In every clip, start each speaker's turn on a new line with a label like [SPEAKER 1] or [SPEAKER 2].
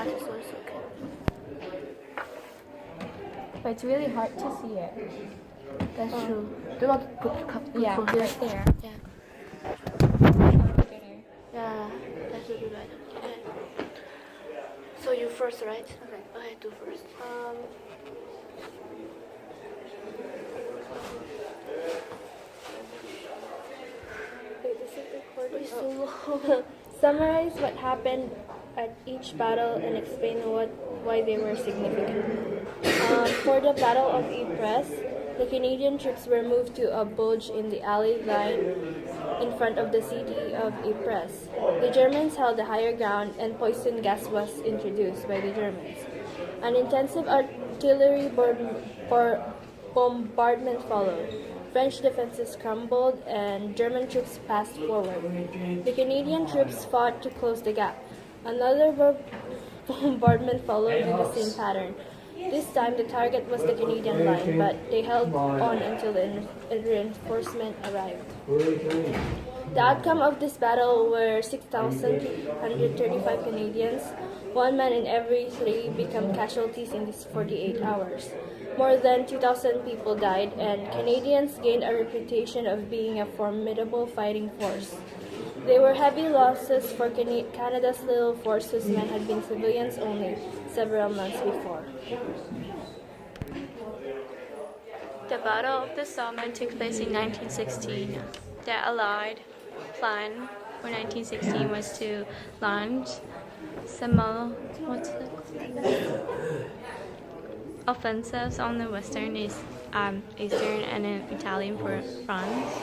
[SPEAKER 1] glasses, so it's okay.
[SPEAKER 2] But it's really hard to see it.
[SPEAKER 1] That's true. Do you want to put cup
[SPEAKER 2] Yeah,
[SPEAKER 1] for here?
[SPEAKER 2] right there.
[SPEAKER 1] Yeah.
[SPEAKER 2] Better.
[SPEAKER 1] Yeah, that should be better. Okay. So you first, right? Okay, do first.
[SPEAKER 2] Wait, this is recording.
[SPEAKER 1] It's so long.
[SPEAKER 2] Summarize what happened at each battle and explain why they were significant. For the Battle of Ypres, the Canadian troops were moved to a bulge in the alley line in front of the city of Ypres. The Germans held the higher ground and poison gas was introduced by the Germans. An intensive artillery bombardment followed. French defenses crumbled and German troops passed forward. The Canadian troops fought to close the gap. Another bombardment followed in the same pattern. This time the target was the Canadian line, but they held on until the reinforcement arrived. The outcome of this battle were 6,135 Canadians. 1 man in every 3 became casualties in these 48 hours. More than 2,000 people died, and Canadians gained a reputation of being a formidable fighting force. They were heavy losses for Canada's little force whose men had been civilians only several months before.
[SPEAKER 3] The Battle of the Somme took place in 1916. The Allied plan for 1916 was to launch offensives on the western, eastern, and Italian France.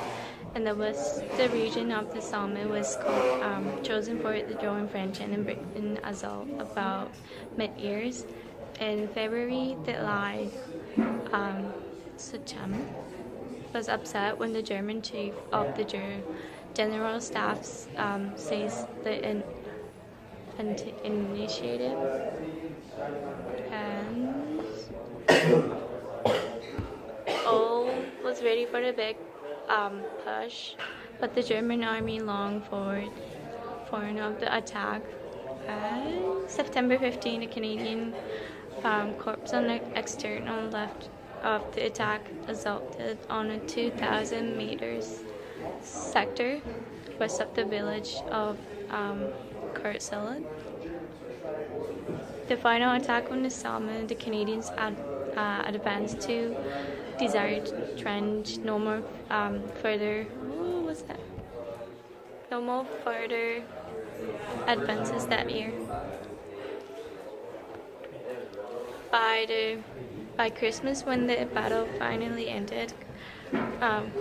[SPEAKER 3] And the region of the Somme was chosen for the German, French, and Britain as well about mid-years. In February, the Allied Suchem was upset when the German chief of the General Staff seized the initiative, and all was ready for the big push, but the German army longed for of the attack. September 15, the Canadian corps on the external left of the attack assaulted on a 2,000 meters sector west of the village of Courcelette. The final attack on the Somme, the Canadians advanced to desired trench. No more further advances that year. By Christmas, when the battle finally ended,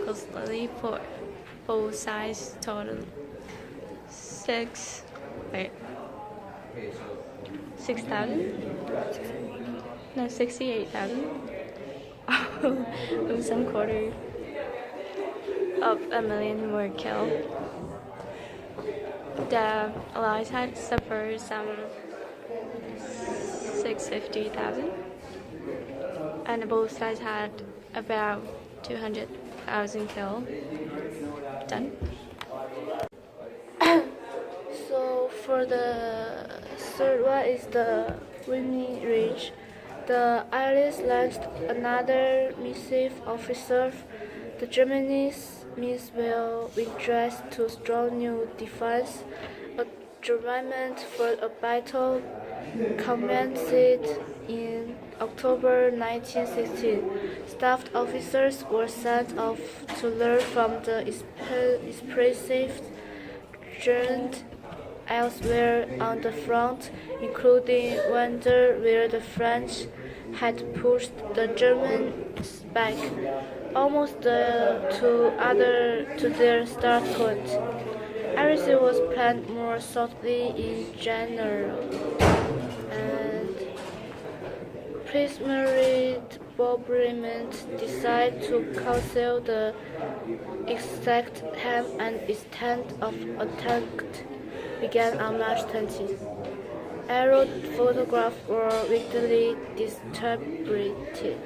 [SPEAKER 3] closely for both sides totaled 68,000. Some quarter of a million were killed. The Allies had suffered some 650,000, and both sides had about 200,000 killed. Done.
[SPEAKER 1] So for the third one is the Xinyi Ridge. The Allies launched another missive offensive. The Germany's means will withdraw to strong new defense. Agreement for a battle commenced in October 1916. Staff officers were sent off to learn from the expressive journey elsewhere on the front, including Wonder, where the French had pushed the Germans back almost to their start point. Everything was planned more thoughtfully in general, and preliminary bombardment decided to cancel the exact time and extent of attack began on March 20. Aerial photographs were widely distributed,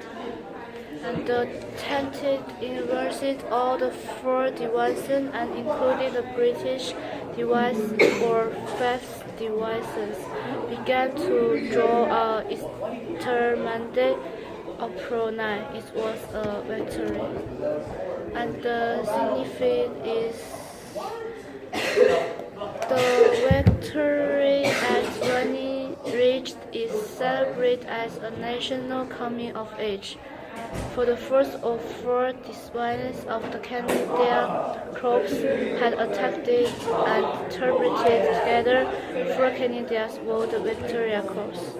[SPEAKER 1] and the tented inverted all the 4 divisions and included the British division or 5th devices began to draw a instrument of pronoun. It was a victory. And the significance is the victory as when it reached is celebrated as a national coming of age. For the first of four disciplines of the Canadian Corps had attacked and interpreted together, 4 Canadians won the Victoria Cross.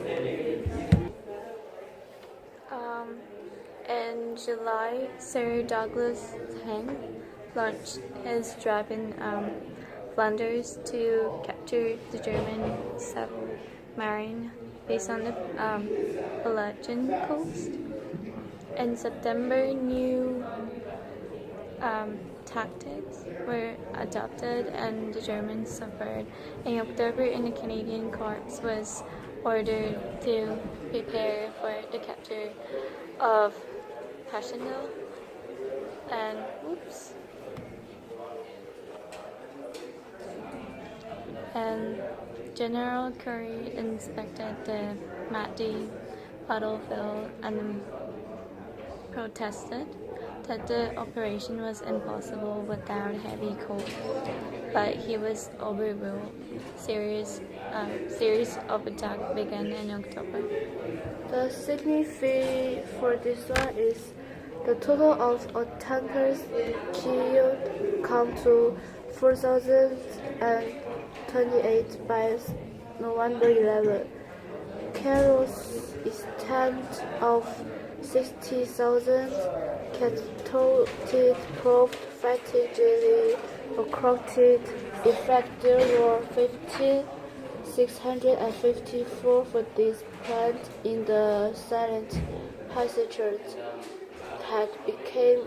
[SPEAKER 3] In July, Sir Douglas Haig launched his drive in Flanders to capture the German submarine based on the Belgian coast. In September, new tactics were adopted and the Germans suffered. In October, the Canadian Corps was ordered to prepare for the capture of Passchendaele and General Currie inspected the Maggie battlefield and protested that the operation was impossible without heavy coal, but he was overruled. Series of attacks began in October.
[SPEAKER 1] The significance for this one is the total of attackers killed come to 4,028 by November 11. Carol's estimate of 60,000 casualties proved fatiguingly accurate. In fact, there were 1,654 for this plant in the silent passages that became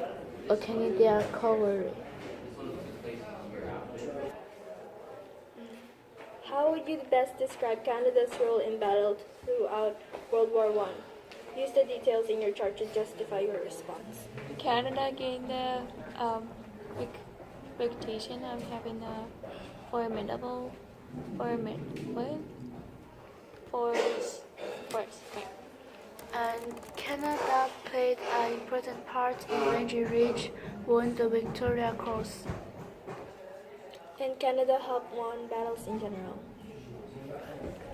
[SPEAKER 1] a Canadian cavalry.
[SPEAKER 2] How would you best describe Canada's role in battle throughout World War I? Use the details in your chart to justify your response.
[SPEAKER 3] Canada gained the reputation of having a formidable force.
[SPEAKER 1] And Canada played an important part in when Ridge won the Victoria Cross.
[SPEAKER 2] And Canada helped won battles in general.